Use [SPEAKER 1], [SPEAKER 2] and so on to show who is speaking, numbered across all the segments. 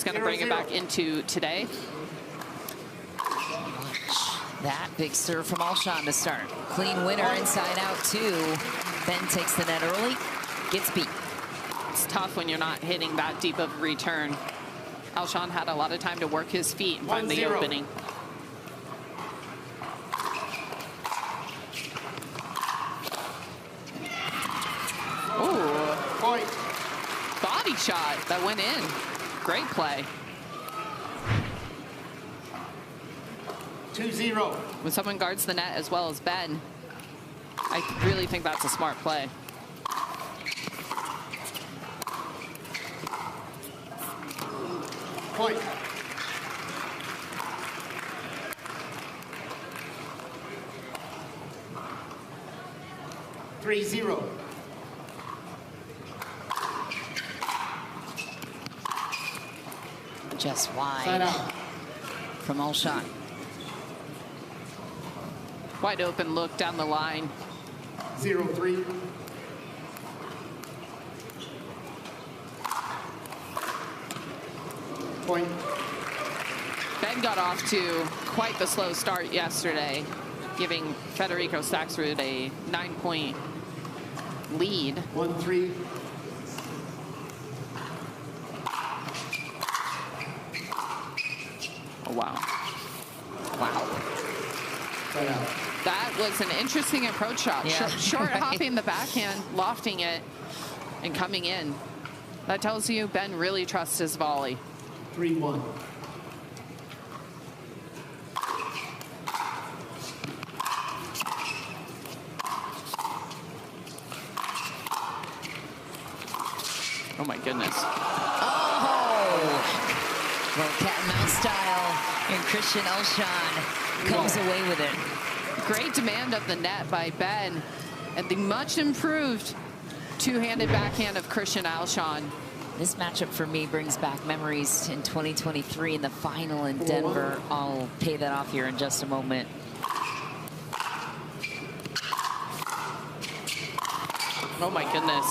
[SPEAKER 1] he's going to bring it back into today.
[SPEAKER 2] That big serve from Alshon to start. Clean winner inside out too. Ben takes the net early, gets beat.
[SPEAKER 1] It's tough when you're not hitting that deep of a return. Alshon had a lot of time to work his feet and find the opening. Ooh. Body shot that went in. Great play.
[SPEAKER 3] 2-0.
[SPEAKER 1] When someone guards the net as well as Ben, I really think that's a smart play.
[SPEAKER 3] Point. Three-zero.
[SPEAKER 2] Just wide from Alshon.
[SPEAKER 1] Wide open look down the line.
[SPEAKER 3] 0-3. Point.
[SPEAKER 1] Ben got off to quite the slow start yesterday, giving Federico Staksrud a 9-point lead.
[SPEAKER 3] 1-3.
[SPEAKER 1] Oh, wow. Wow. That was an interesting approach shot.
[SPEAKER 2] Yeah.
[SPEAKER 1] Short hopping the backhand, lofting it, and coming in. That tells you Ben really trusts his volley.
[SPEAKER 3] 3-1.
[SPEAKER 1] Oh my goodness.
[SPEAKER 2] Oh! Well, cat and mouse style, and Christian Alshon comes away with it.
[SPEAKER 1] Great demand of the net by Ben, and the much improved two-handed backhand of Christian Alshon.
[SPEAKER 2] This matchup for me brings back memories in 2023 in the final in Denver. I'll pay that off here in just a moment.
[SPEAKER 1] Oh my goodness.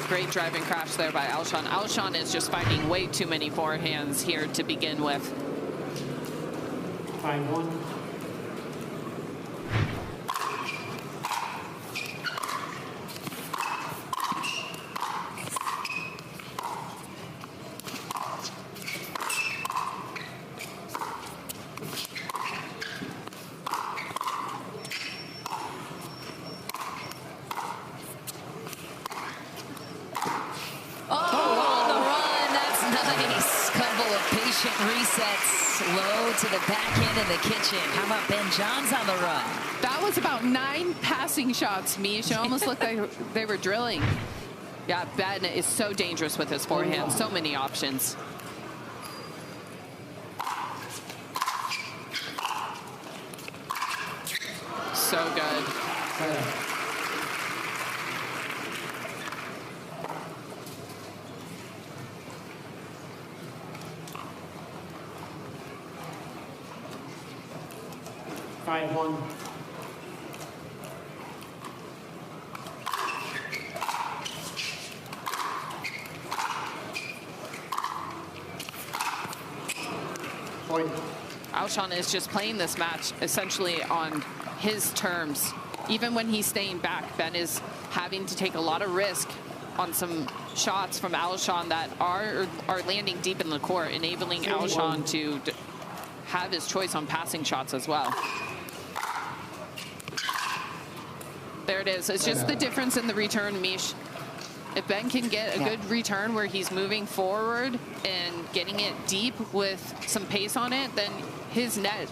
[SPEAKER 1] Great driving crash there by Alshon. Alshon is just finding way too many forehands here to begin with.
[SPEAKER 3] 5-1.
[SPEAKER 2] Resets low to the backhand in the kitchen. How about Ben Johns on the run?
[SPEAKER 1] That was about 9 passing shots, Mish. It almost looked like they were drilling. Yeah, Ben is so dangerous with his forehand. So many options. So good.
[SPEAKER 3] 5-1. Point.
[SPEAKER 1] Alshon is just playing this match essentially on his terms. Even when he's staying back, Ben is having to take a lot of risk on some shots from Alshon that are landing deep in the court, enabling Alshon to have his choice on passing shots as well. There it is. It's just the difference in the return, Mish. If Ben can get a good return where he's moving forward and getting it deep with some pace on it, then his net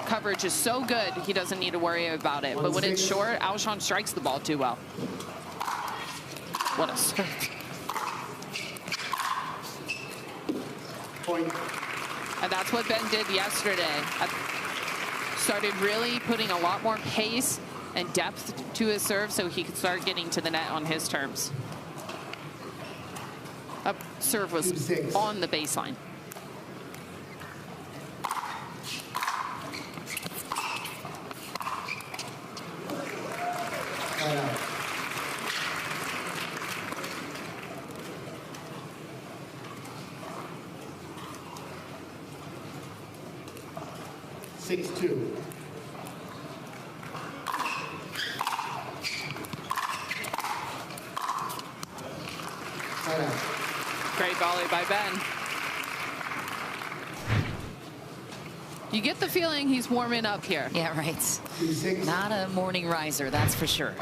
[SPEAKER 1] coverage is so good, he doesn't need to worry about it. But when it's short, Alshon strikes the ball too well. What a serve.
[SPEAKER 3] Point.
[SPEAKER 1] And that's what Ben did yesterday. Started really putting a lot more pace and depth to his serve so he could start getting to the net on his terms. That serve was on the baseline.
[SPEAKER 3] 6-2. Side out.
[SPEAKER 1] Great volley by Ben. You get the feeling he's warming up here.
[SPEAKER 2] Yeah, right.
[SPEAKER 3] 3-6.
[SPEAKER 2] Not a morning riser, that's for sure.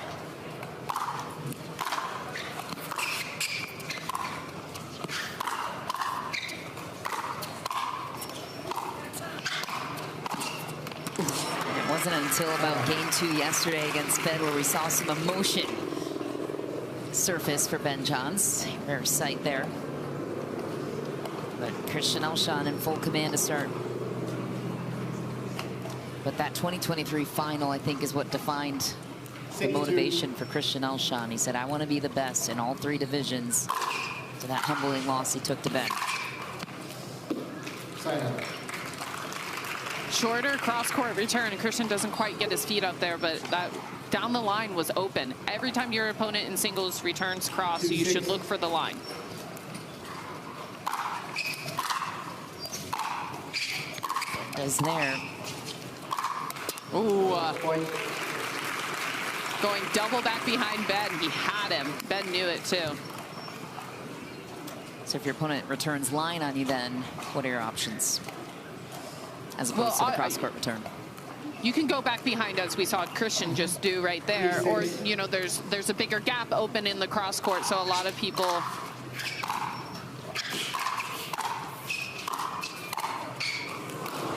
[SPEAKER 2] It wasn't until about game 2 yesterday against Ben where we saw some emotion surface for Ben Johns. Rare sight there. But Christian Alshon in full command to start. But that 2023 final, I think, is what defined the motivation for Christian Alshon. He said, I want to be the best in all 3 divisions. So that humbling loss he took to Ben.
[SPEAKER 3] Side out.
[SPEAKER 1] Shorter cross-court return. Christian doesn't quite get his feet up there, but that down the line was open. Every time your opponent in singles returns cross, you should look for the line.
[SPEAKER 2] Is there.
[SPEAKER 1] Ooh,
[SPEAKER 3] Point.
[SPEAKER 1] going double back behind Ben. He had him. Ben knew it too.
[SPEAKER 2] So if your opponent returns line on you, then what are your options? As opposed to the cross-court return.
[SPEAKER 1] You can go back behind, as we saw Christian just do right there, or you know, there's a bigger gap open in the cross court, so a lot of people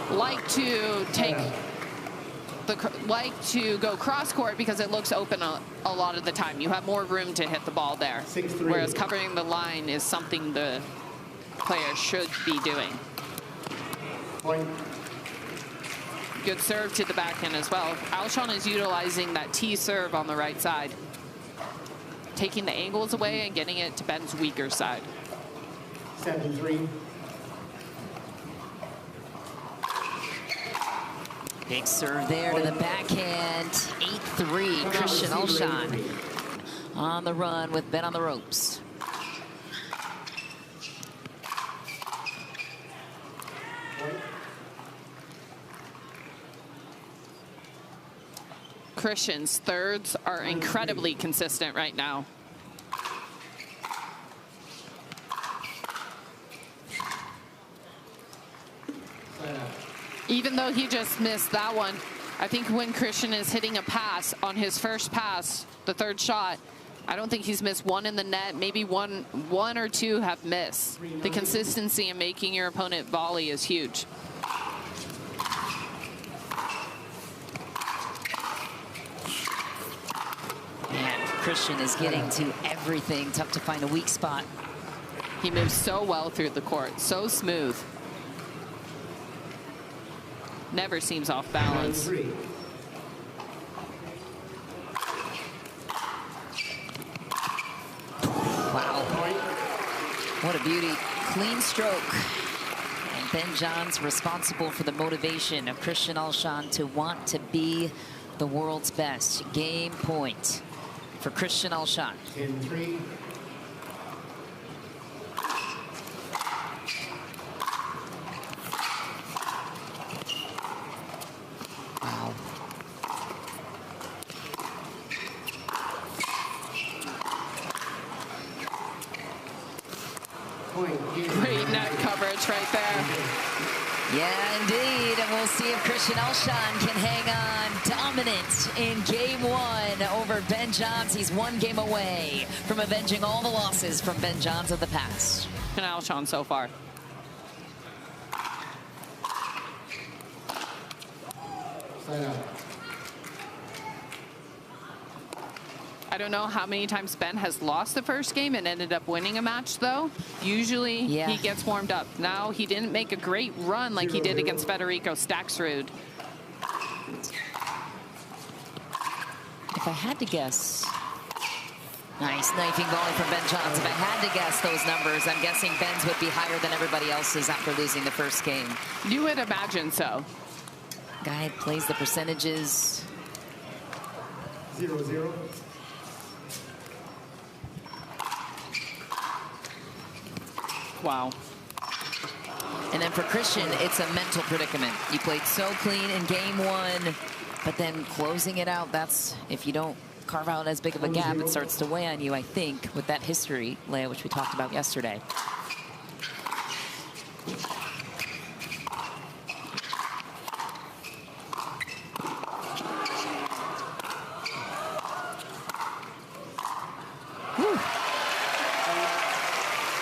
[SPEAKER 1] like to take to go cross court because it looks open a lot of the time. You have more room to hit the ball there,
[SPEAKER 3] 6-3.
[SPEAKER 1] whereas covering the line is something the player should be doing.
[SPEAKER 3] Point.
[SPEAKER 1] Good serve to the backhand as well. Alshon is utilizing that T serve on the right side, taking the angles away and getting it to Ben's weaker side.
[SPEAKER 3] 7-3.
[SPEAKER 2] Big serve there to the backhand. 8-3, Christian Alshon on the run with Ben on the ropes.
[SPEAKER 1] Christian's thirds are incredibly consistent right now. Even though he just missed that one, I think when Christian is hitting a pass on his first pass, the third shot, I don't think he's missed one in the net. Maybe one or two have missed. The consistency in making your opponent volley is huge.
[SPEAKER 2] And Christian is getting to everything. Tough to find a weak spot.
[SPEAKER 1] He moves so well through the court, so smooth. Never seems off balance.
[SPEAKER 3] 9-3.
[SPEAKER 2] Wow. What a beauty. Clean stroke. And Ben Johns responsible for the motivation of Christian Alshon to want to be the world's best. Game point for Christian Alshon.
[SPEAKER 3] 10-3.
[SPEAKER 2] Wow.
[SPEAKER 3] Point.
[SPEAKER 1] Great net coverage right there.
[SPEAKER 2] Yeah, indeed. And we'll see if Christian Alshon can hang on dominant in game 1 over Ben Johns. He's 1 game away from avenging all the losses from Ben Johns of the past.
[SPEAKER 1] And Alshon so far.
[SPEAKER 3] Side out.
[SPEAKER 1] I don't know how many times Ben has lost the first game and ended up winning a match, though. Usually he gets warmed up. Now he didn't make a great run like he did against Federico Staksrud.
[SPEAKER 2] If I had to guess, nice knifing volley from Ben Johns. If I had to guess those numbers, I'm guessing Ben's would be higher than everybody else's after losing the first game.
[SPEAKER 1] You would imagine so.
[SPEAKER 2] Guy plays the percentages.
[SPEAKER 3] 0-0.
[SPEAKER 1] Wow.
[SPEAKER 2] And then for Christian, it's a mental predicament. You played so clean in game one, but then closing it out, that's, if you don't carve out as big of a gap, it starts to weigh on you, I think, with that history, Leah, which we talked about yesterday.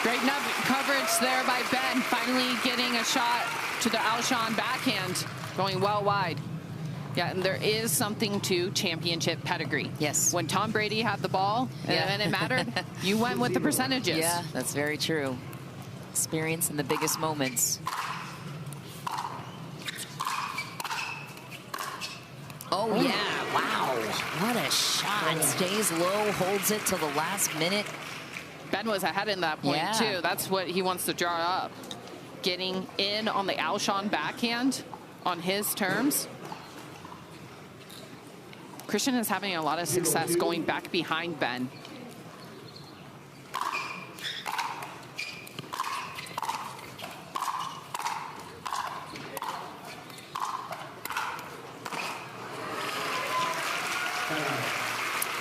[SPEAKER 1] Great coverage there by Ben, finally getting a shot to the Alshon backhand, going well wide. Yeah, and there is something to championship pedigree.
[SPEAKER 2] Yes.
[SPEAKER 1] When Tom Brady had the ball and it mattered, you went with the percentages.
[SPEAKER 2] Yeah, that's very true. Experience in the biggest moments. Oh, yeah, wow. What a shot. Stays low, holds it till the last minute.
[SPEAKER 1] Ben was ahead in that point, too. That's what he wants to draw up. Getting in on the Alshon backhand on his terms. Christian is having a lot of success going back behind Ben.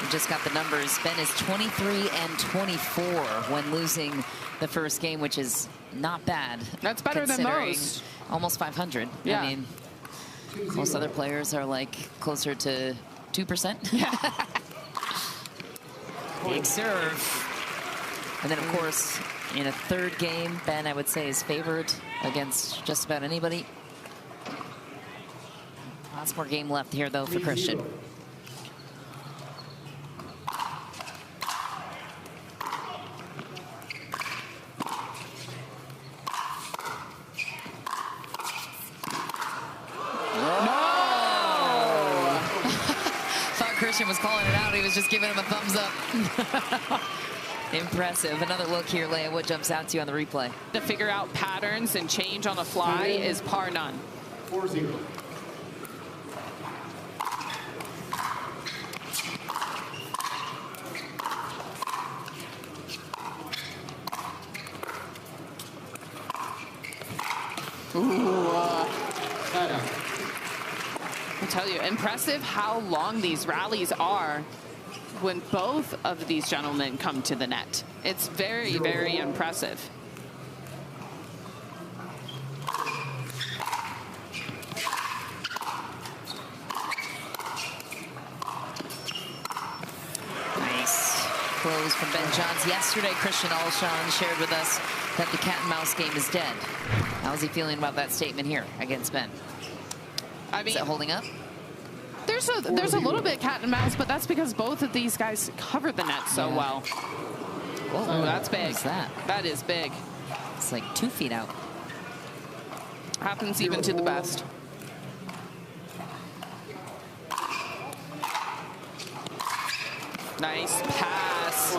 [SPEAKER 2] We just got the numbers. Ben is 23 and 24 when losing the first game, which is not bad.
[SPEAKER 1] That's better than most.
[SPEAKER 2] Almost 500.
[SPEAKER 1] Yeah.
[SPEAKER 2] I mean, most other players are like closer to 2%.
[SPEAKER 1] Yeah.
[SPEAKER 2] Big serve. And then, of course, in a third game, Ben, I would say, is favored against just about anybody. Lots more game left here, though, for Christian. Christian was calling it out. He was just giving him a thumbs up. Impressive. Another look here, Leah. What jumps out to you on the replay?
[SPEAKER 1] To figure out patterns and change on the fly is par none.
[SPEAKER 3] 4-0.
[SPEAKER 1] I'll tell you, impressive how long these rallies are when both of these gentlemen come to the net. It's very, very impressive.
[SPEAKER 2] Nice close from Ben Johns. Yesterday, Christian Alshon shared with us that the cat and mouse game is dead. How's he feeling about that statement here against Ben?
[SPEAKER 1] I mean,
[SPEAKER 2] is it holding up?
[SPEAKER 1] There's a little bit cat and mouse, but that's because both of these guys cover the net so well. Oh, that's big.
[SPEAKER 2] What's that?
[SPEAKER 1] That is big.
[SPEAKER 2] It's like 2 feet out.
[SPEAKER 1] Happens even to the best. Nice pass.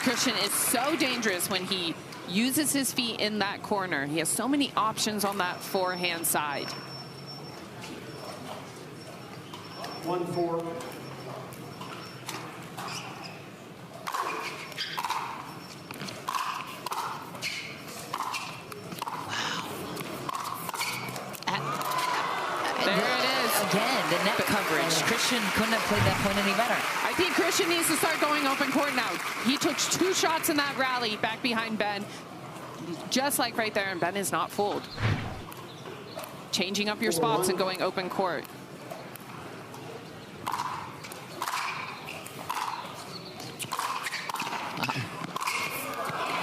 [SPEAKER 1] Christian is so dangerous when he uses his feet in that corner. He has so many options on that forehand side.
[SPEAKER 3] 1-4.
[SPEAKER 1] There it is.
[SPEAKER 2] Again, the net coverage. Christian couldn't have played that point any better.
[SPEAKER 1] I think Christian needs to start going open court now. He took 2 shots in that rally back behind Ben, just like right there, and Ben is not fooled. Changing up your spots and going open court.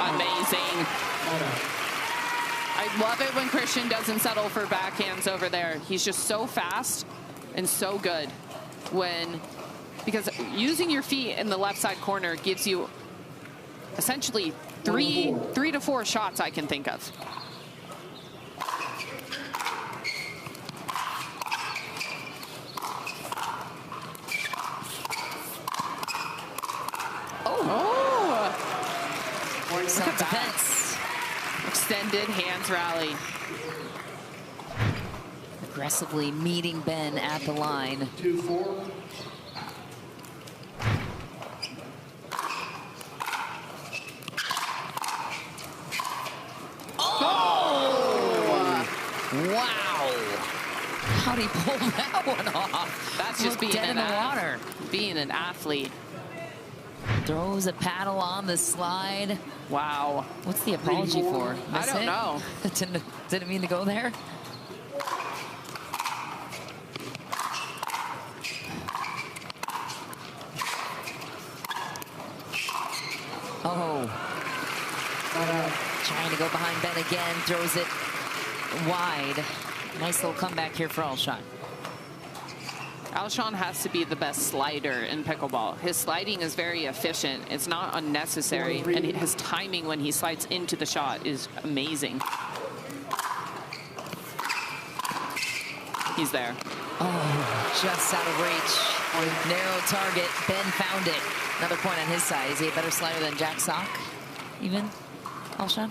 [SPEAKER 1] Amazing. I love it when Christian doesn't settle for backhands over there. He's just so fast and so good because using your feet in the left side corner gives you essentially three to 4 shots I can think of.
[SPEAKER 2] Self-defense.
[SPEAKER 1] Extended hands rally.
[SPEAKER 2] Aggressively meeting Ben at the line.
[SPEAKER 3] 2-4.
[SPEAKER 2] How'd he pull that one off?
[SPEAKER 1] That's just being
[SPEAKER 2] dead in the water.
[SPEAKER 1] Being an athlete.
[SPEAKER 2] Throws a paddle on the slide.
[SPEAKER 1] Wow.
[SPEAKER 2] What's the apology for?
[SPEAKER 1] I don't know.
[SPEAKER 2] Didn't mean to go there. Oh. Trying to go behind Ben again. Throws it wide. Nice little comeback here for Alshon.
[SPEAKER 1] Alshon has to be the best slider in pickleball. His sliding is very efficient. It's not unnecessary. And his timing when he slides into the shot is amazing. He's there.
[SPEAKER 2] Oh, just out of reach. Narrow target. Ben found it. Another point on his side. Is he a better slider than Jack Sock, even, Alshon?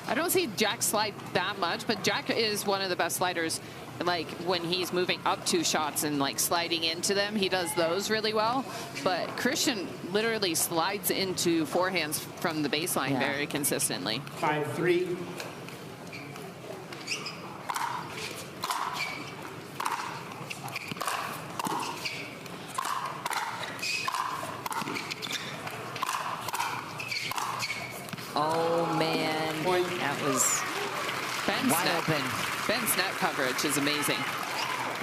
[SPEAKER 1] I don't see Jack slide that much, but Jack is one of the best sliders. Like when he's moving up to shots and like sliding into them, he does those really well. But Christian literally slides into forehands from the baseline very consistently.
[SPEAKER 3] 5-3.
[SPEAKER 2] Oh, man. That was
[SPEAKER 1] Ben's
[SPEAKER 2] wide open.
[SPEAKER 1] Ben's net coverage is amazing.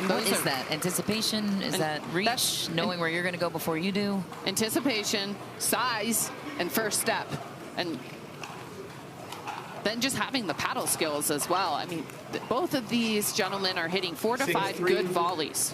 [SPEAKER 2] What is that? Anticipation? Is that reach? Knowing where you're going to go before you do?
[SPEAKER 1] Anticipation, size, and first step. And then just having the paddle skills as well. I mean, both of these gentlemen are hitting 4 to 5 good volleys.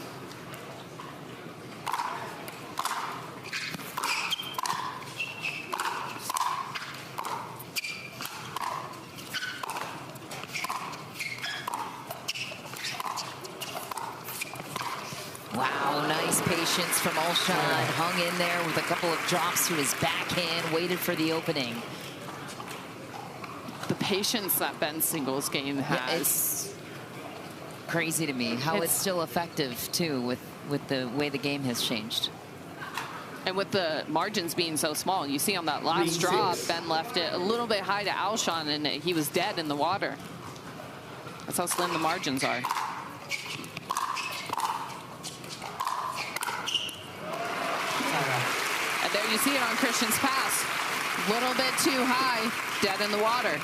[SPEAKER 2] Wow, nice patience from Alshon. Hung in there with a couple of drops to his backhand, waited for the opening.
[SPEAKER 1] The patience that Ben's singles game has.
[SPEAKER 2] Yeah, it's crazy to me how it's still effective, too, with the way the game has changed.
[SPEAKER 1] And with the margins being so small, you see on that last drop, Ben left it a little bit high to Alshon, and he was dead in the water. That's how slim the margins are. And there you see it on Christian's pass. A little bit too high, dead in the water.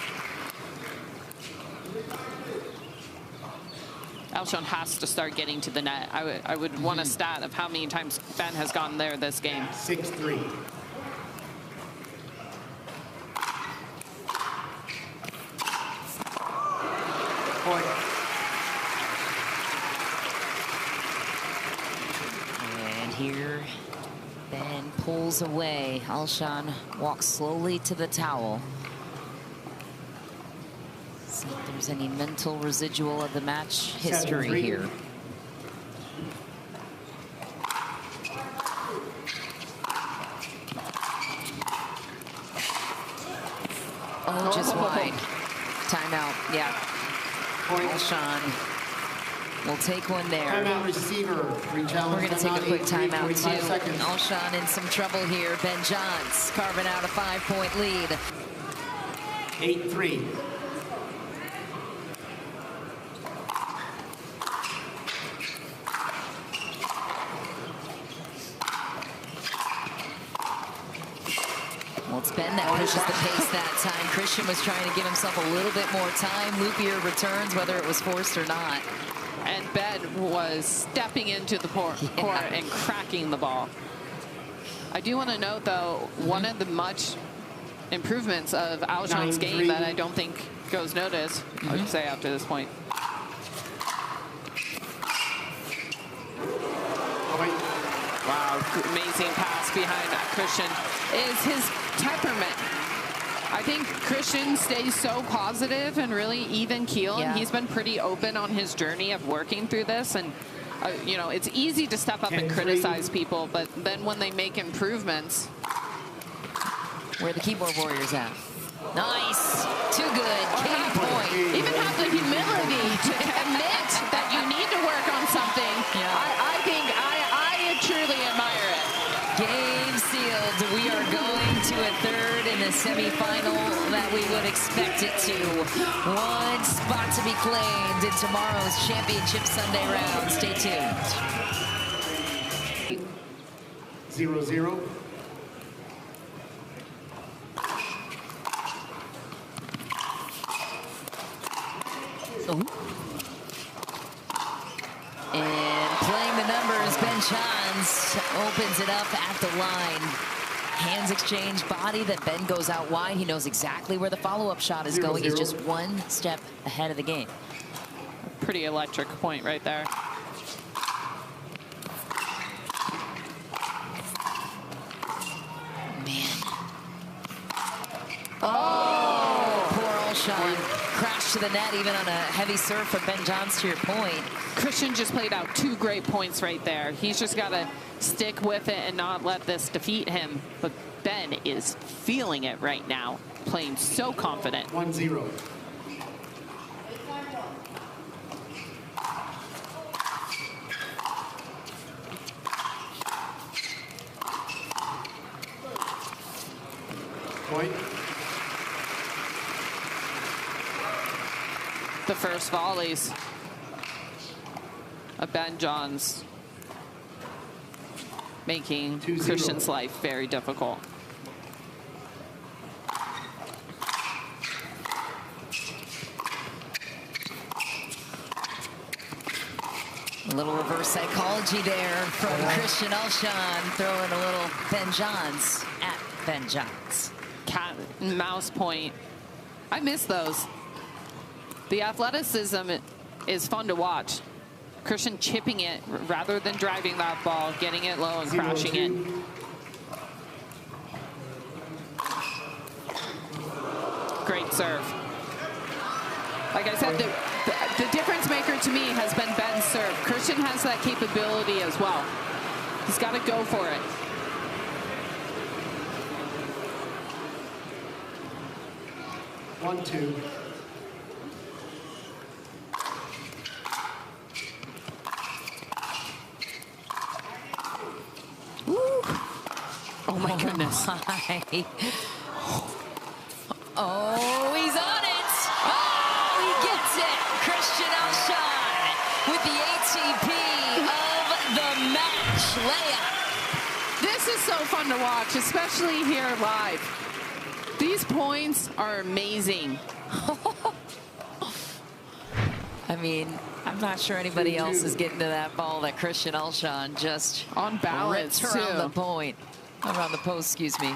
[SPEAKER 1] Alshon has to start getting to the net. I would want a stat of how many times Ben has gotten there this game.
[SPEAKER 3] 6-3. Point.
[SPEAKER 2] And here, Ben pulls away. Alshon walks slowly to the towel. See if there's any mental residual of the match history
[SPEAKER 3] 7-3.
[SPEAKER 2] here. Oh, just wide. Timeout, yeah.
[SPEAKER 3] Point.
[SPEAKER 2] Alshon will take one there.
[SPEAKER 3] Timeout receiver.
[SPEAKER 2] We're going to take a quick timeout, too.
[SPEAKER 3] Seconds.
[SPEAKER 2] Alshon in some trouble here. Ben Johns carving out a 5-point lead.
[SPEAKER 3] 8-3.
[SPEAKER 2] Well, it's Ben that pushes the pace that time. Christian was trying to give himself a little bit more time. Loopier returns, whether it was forced or not.
[SPEAKER 1] And Ben was stepping into the court and cracking the ball. I do want to note, though, one of the much improvements of Alshon's game that I don't think goes noticed, I would say after this point. Wow, amazing pass behind Christian is his temperament. I think Christian stays so positive and really even keel, and he's been pretty open on his journey of working through this. And you know, it's easy to step up and criticize people, but then when they make improvements,
[SPEAKER 2] where are the keyboard warriors at? Nice, too good, game point.
[SPEAKER 1] Even have the humility to admit that you need to work on something. I think I truly admire it.
[SPEAKER 2] Game sealed. We are going to a third in the semifinal that we would expect it to. One spot to be claimed in tomorrow's Championship Sunday round. Stay tuned.
[SPEAKER 3] 0-0.
[SPEAKER 2] And playing the numbers, Ben Johns opens it up at the line. Hands exchange, body, that Ben goes out wide. He knows exactly where the follow-up shot is going. He's just one step ahead of the game.
[SPEAKER 1] Pretty electric point right there.
[SPEAKER 2] Man. Oh, poor Alshon. Crashed to the net even on a heavy serve for Ben Johns, to your point.
[SPEAKER 1] Christian just played out 2 great points right there. He's just got to stick with it and not let this defeat him. But Ben is feeling it right now, playing so confident.
[SPEAKER 3] 1-0. Point.
[SPEAKER 1] The first volleys of Ben Johns making
[SPEAKER 3] 2-0.
[SPEAKER 1] Christian's life very difficult.
[SPEAKER 2] A little reverse psychology there from Christian Alshon, throwing a little Ben Johns at Ben Johns.
[SPEAKER 1] Cat and mouse point. I miss those. The athleticism is fun to watch. Christian chipping it rather than driving that ball, getting it low and crashing it. Great serve. Like I said, the difference maker to me has been Ben's serve. Christian has that capability as well. He's got to go for it.
[SPEAKER 3] One, two.
[SPEAKER 1] Oh my goodness.
[SPEAKER 2] Oh, he's on it. Oh, he gets it. Christian Alshon with the ATP of the match layup.
[SPEAKER 1] This is so fun to watch, especially here live. These points are amazing.
[SPEAKER 2] I mean, I'm not sure anybody else is getting to that ball that Christian Alshon just
[SPEAKER 1] on balance
[SPEAKER 2] ripped around
[SPEAKER 1] too.
[SPEAKER 2] the point. Around the post, excuse me.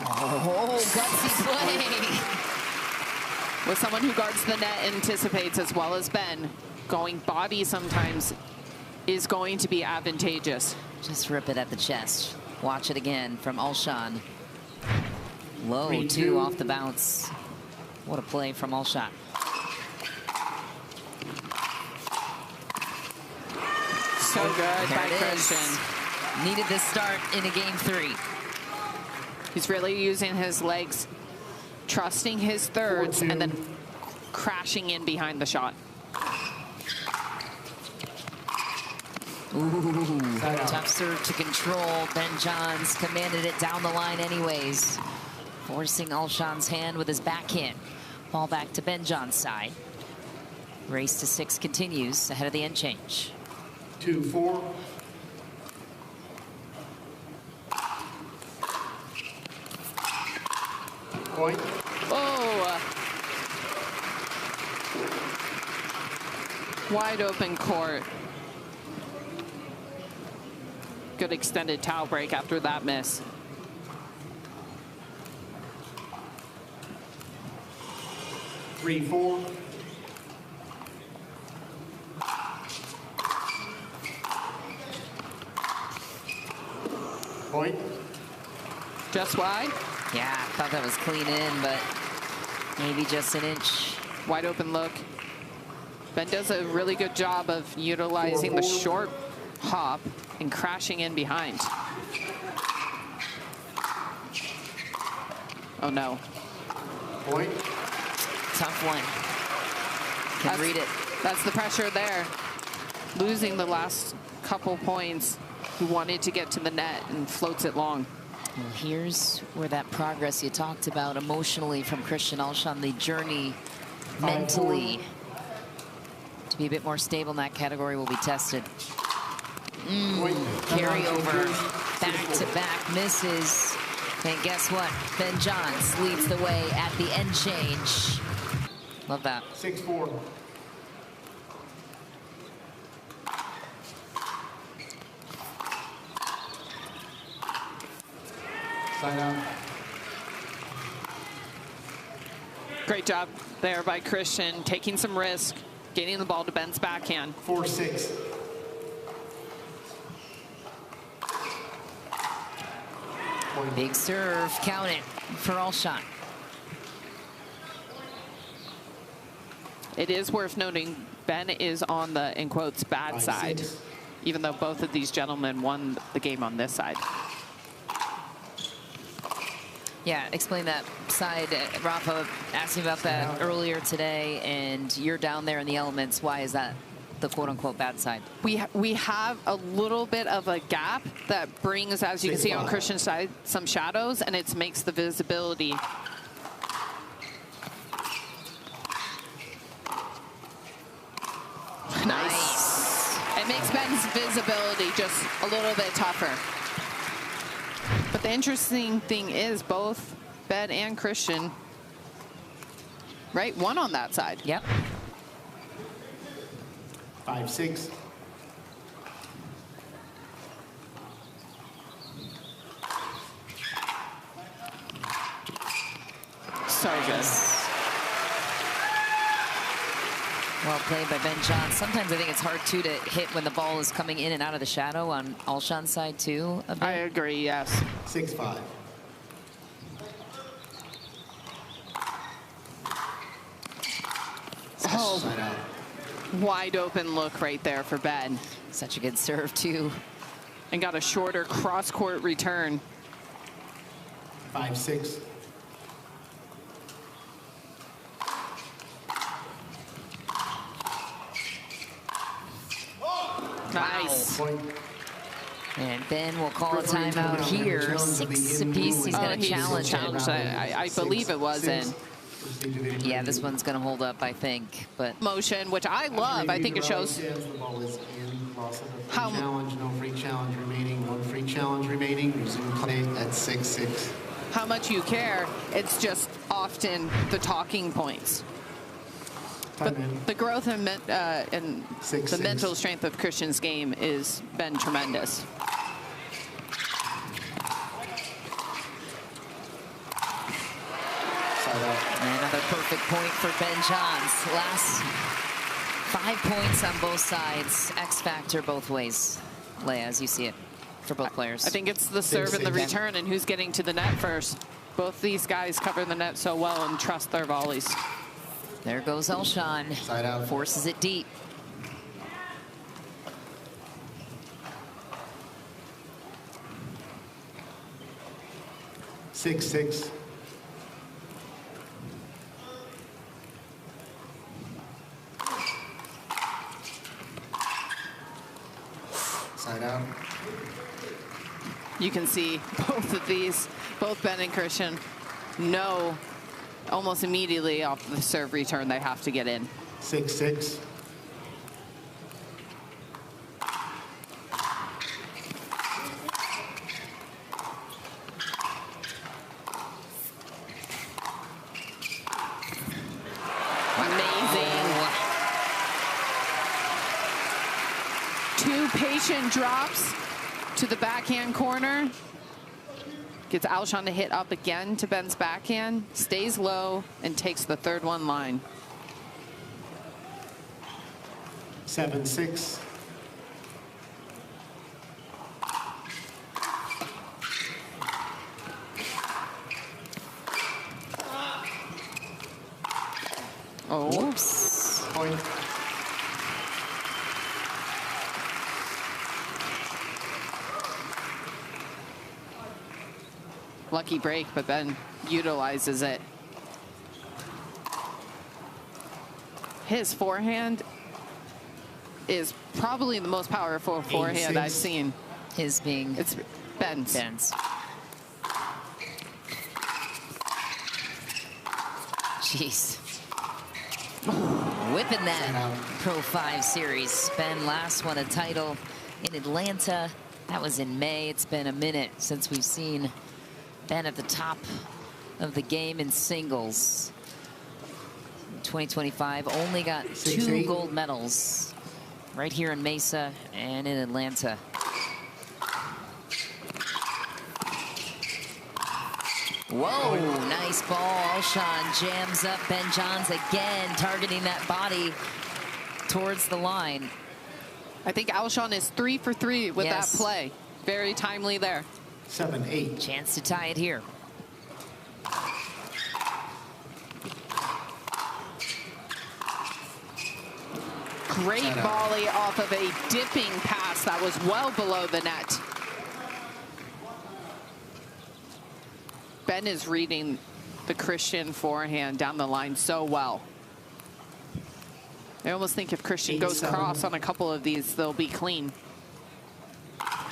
[SPEAKER 2] Oh, gutsy play.
[SPEAKER 1] With someone who guards the net, anticipates as well as Ben, going body sometimes is going to be advantageous.
[SPEAKER 2] Just rip it at the chest. Watch it again from Alshon. Low,
[SPEAKER 3] 3-2.
[SPEAKER 2] too, off the bounce. What a play from Alshon.
[SPEAKER 1] So good by Christian.
[SPEAKER 2] Needed this start in a game 3.
[SPEAKER 1] He's really using his legs, trusting his thirds,
[SPEAKER 3] 4-2.
[SPEAKER 1] and then crashing in behind the shot.
[SPEAKER 2] Ooh, tough serve to control. Ben Johns commanded it down the line anyways, forcing Alshon's hand with his backhand. Ball back to Ben Johns' side. Race to 6 continues ahead of the end change.
[SPEAKER 3] 2-4. Point.
[SPEAKER 1] Oh! Wide open court. Good extended towel break after that miss.
[SPEAKER 3] Three, 4. Point.
[SPEAKER 1] Just wide.
[SPEAKER 2] Yeah, I thought that was clean in, but maybe just an inch.
[SPEAKER 1] Wide open look. Ben does a really good job of utilizing the short hop and crashing in behind. Oh no.
[SPEAKER 3] Point.
[SPEAKER 2] Tough one. Can read it.
[SPEAKER 1] That's the pressure there. Losing the last couple points. who wanted to get to the net and floats it long.
[SPEAKER 2] Well, here's where that progress you talked about emotionally from Christian Alshon, the journey mentally to be a bit more stable in that category will be tested. Carryover, back-to-back misses. And guess what? Ben Johns leads the way at the end change. Love that.
[SPEAKER 3] 6-4. Side out.
[SPEAKER 1] Great job there by Christian, taking some risk, getting the ball to Ben's backhand.
[SPEAKER 3] 4-6.
[SPEAKER 2] Big serve, count it for Alshon.
[SPEAKER 1] It is worth noting Ben is on the, in quotes, bad side, even though both of these gentlemen won the game on this side.
[SPEAKER 2] Yeah, explain that side. Rafa asked me about that earlier today, and you're down there in the elements. Why is that the quote-unquote bad side?
[SPEAKER 1] We have a little bit of a gap that brings, as you can see on Christian's side, some shadows, and it makes the visibility.
[SPEAKER 2] Nice.
[SPEAKER 1] It makes Ben's visibility just a little bit tougher. But the interesting thing is both Ben and Christian, right, won on that side.
[SPEAKER 2] Yep.
[SPEAKER 3] 5-6.
[SPEAKER 1] So good.
[SPEAKER 2] Well played by Ben Johns. Sometimes I think it's hard, too, to hit when the ball is coming in and out of the shadow on Alshon's side, too. A bit.
[SPEAKER 1] I agree, yes.
[SPEAKER 3] 6-5.
[SPEAKER 1] Oh,
[SPEAKER 3] Side out.
[SPEAKER 1] wide open look right there for Ben.
[SPEAKER 2] Such a good serve, too.
[SPEAKER 1] And got a shorter cross-court return.
[SPEAKER 3] 5-6.
[SPEAKER 1] Nice.
[SPEAKER 3] Point.
[SPEAKER 2] And Ben will call a timeout here. 6 apiece. He's going to challenge it.
[SPEAKER 1] I believe it was in.
[SPEAKER 2] Yeah, this one's going to hold up, I think. But
[SPEAKER 1] Motion, which I love. I think it shows
[SPEAKER 3] The ball is in. Loss of a free
[SPEAKER 1] how
[SPEAKER 3] challenge. No free challenge remaining. 1 free challenge remaining. Resume play at 6-6.
[SPEAKER 1] how much you care. It's just often the talking points. But the growth and the
[SPEAKER 3] 6-6.
[SPEAKER 1] mental strength of Christian's game has been tremendous.
[SPEAKER 3] Side out.
[SPEAKER 2] another perfect point for Ben Johns. Last 5 points on both sides. X factor both ways, Leia, as you see it, for both players.
[SPEAKER 1] I think it's the serve and the return and who's getting to the net first. Both these guys cover the net so well and trust their volleys.
[SPEAKER 2] There goes Alshon.
[SPEAKER 3] Side out.
[SPEAKER 2] Forces it deep.
[SPEAKER 3] Six. Side out.
[SPEAKER 1] You can see both of these, both Ben and Christian, know almost immediately off the serve return they have to get in.
[SPEAKER 3] 6-6.
[SPEAKER 1] Amazing. 2 patient drops to the backhand corner. Gets Alshon to hit up again to Ben's backhand, stays low, and takes the third one line.
[SPEAKER 3] 7-6.
[SPEAKER 1] Oh.
[SPEAKER 2] Oops.
[SPEAKER 3] Point.
[SPEAKER 1] Lucky break, but Ben utilizes it. His forehand is probably the most powerful forehand I've seen.
[SPEAKER 2] His being...
[SPEAKER 1] It's Ben's.
[SPEAKER 2] Ben's. Jeez. Whipping that Pro 5 series. Ben last won a title in Atlanta. That was in May. It's been a minute since we've seen Ben at the top of the game in singles. In 2025, only got 2 gold medals right here in Mesa and in Atlanta. Whoa, nice ball. Alshon jams up Ben Johns again, targeting that body towards the line.
[SPEAKER 1] I think Alshon is 3 for 3 with
[SPEAKER 2] Yes.
[SPEAKER 1] that play. Very timely there.
[SPEAKER 3] 7-8.
[SPEAKER 2] Chance to tie it here.
[SPEAKER 1] Great volley off of a dipping pass that was well below the net. Ben is reading the Christian forehand down the line so well. I almost think if Christian goes cross on a couple of these, they'll be clean.
[SPEAKER 2] Oh,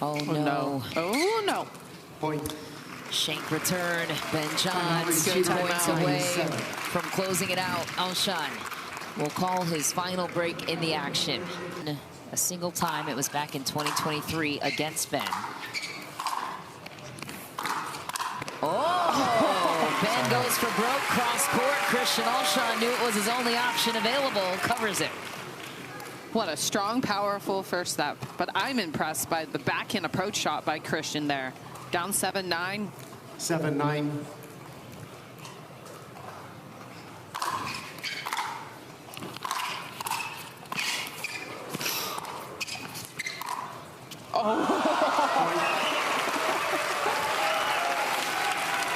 [SPEAKER 1] Oh, no. Oh, no.
[SPEAKER 3] Point.
[SPEAKER 2] Shank return. Ben Johns 2 points away from closing it out. Alshon will call his final break in the action. A single time, it was back in 2023 against Ben. Oh, Ben goes for broke cross court. Christian Alshon knew it was his only option available, covers it.
[SPEAKER 1] What a strong, powerful first step. But I'm impressed by the backhand approach shot by Christian there. Down 7-9.
[SPEAKER 3] 7-9.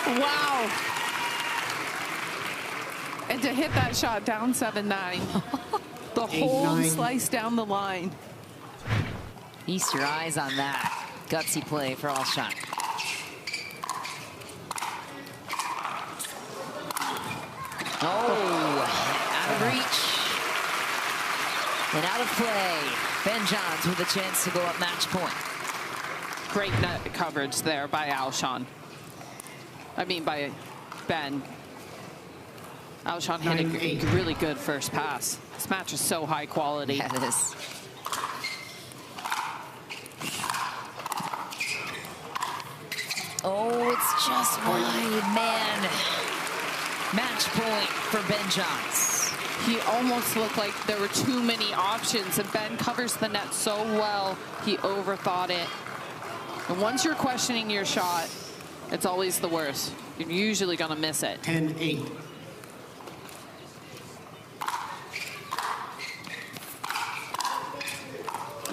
[SPEAKER 1] Wow. And to hit that shot down 7-9. The whole
[SPEAKER 3] 8-9.
[SPEAKER 1] slice down the line.
[SPEAKER 2] Feast your eyes on that. Gutsy play for Alshon. Oh, out of reach. And out of play. Ben Johns with a chance to go up match point.
[SPEAKER 1] Great net coverage there by Alshon. I mean, by Ben. Alshon hit a really good first pass. This match is so high quality.
[SPEAKER 2] Yeah, it is. Oh, it's just wide, man. Match point for Ben Johns.
[SPEAKER 1] He almost looked like there were too many options, and Ben covers the net so well, he overthought it. And once you're questioning your shot, it's always the worst. You're usually going to miss it.
[SPEAKER 3] 10-8.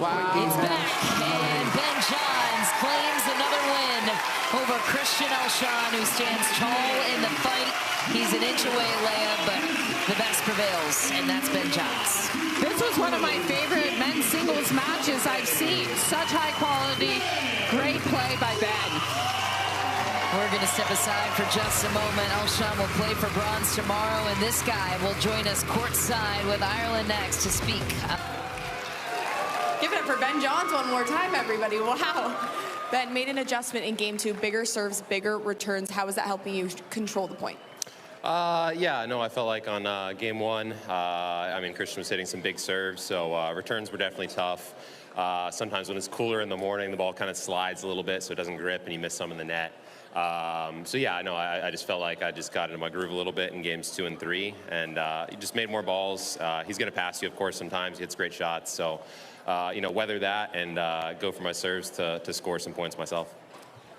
[SPEAKER 1] Wow.
[SPEAKER 2] It's back, and Ben Johns claims another win over Christian Alshon, who stands tall in the fight. He's an inch away, Leah, but the best prevails, and that's Ben Johns.
[SPEAKER 1] This was one of my favorite men's singles matches I've seen. Such high quality, great play by Ben.
[SPEAKER 2] We're going to step aside for just a moment. Alshon will play for bronze tomorrow, and this guy will join us courtside with Ireland next to speak.
[SPEAKER 4] Give it up for Ben Johns one more time, everybody. Wow. Ben made an adjustment in game 2. Bigger serves, bigger returns. How is that helping you control the point?
[SPEAKER 5] Yeah, no, I felt like on game 1, I mean, Christian was hitting some big serves, so returns were definitely tough. Sometimes when it's cooler in the morning, the ball kind of slides a little bit so it doesn't grip, and you miss some in the net. So yeah, no, I just felt like I just got into my groove a little bit in games 2 and 3, and he just made more balls. He's going to pass you, of course, sometimes. He hits great shots, so you know, weather that and go for my serves to score some points myself.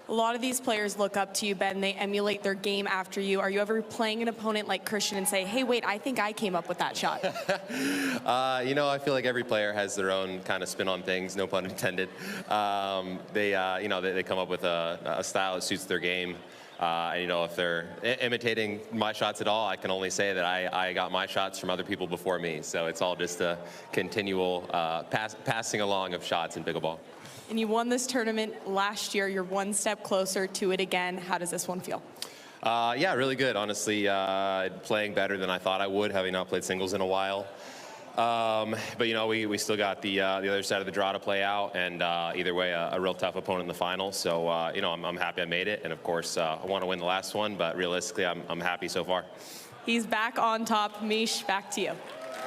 [SPEAKER 4] A lot of these players look up to you, Ben. They emulate their game after you. Are you ever playing an opponent like Christian and say, hey, wait, I think I came up with that shot?
[SPEAKER 5] You know, I feel like every player has their own kind of spin on things, no pun intended. You know, they come up with a style that suits their game. And, you know, if they're imitating my shots at all, I can only say that I got my shots from other people before me. So it's all just a continual passing along of shots in pickleball.
[SPEAKER 4] And you won this tournament last year. You're one step closer to it again. How does this one feel?
[SPEAKER 5] Yeah, really good, honestly. Playing better than I thought I would, having not played singles in a while. But, you know, we still got the other side of the draw to play out, and either way, a real tough opponent in the final. So, you know, I'm happy I made it, and of course, I want to win the last one, but realistically, I'm happy so far.
[SPEAKER 4] He's back on top. Mish, back to you.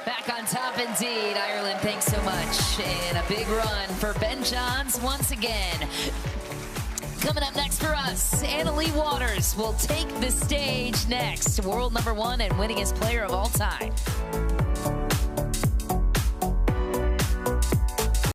[SPEAKER 2] Back on top indeed. Ireland, thanks so much. And a big run for Ben Johns once again. Coming up next for us, Annalie Waters will take the stage next. World #1 and winningest player of all time.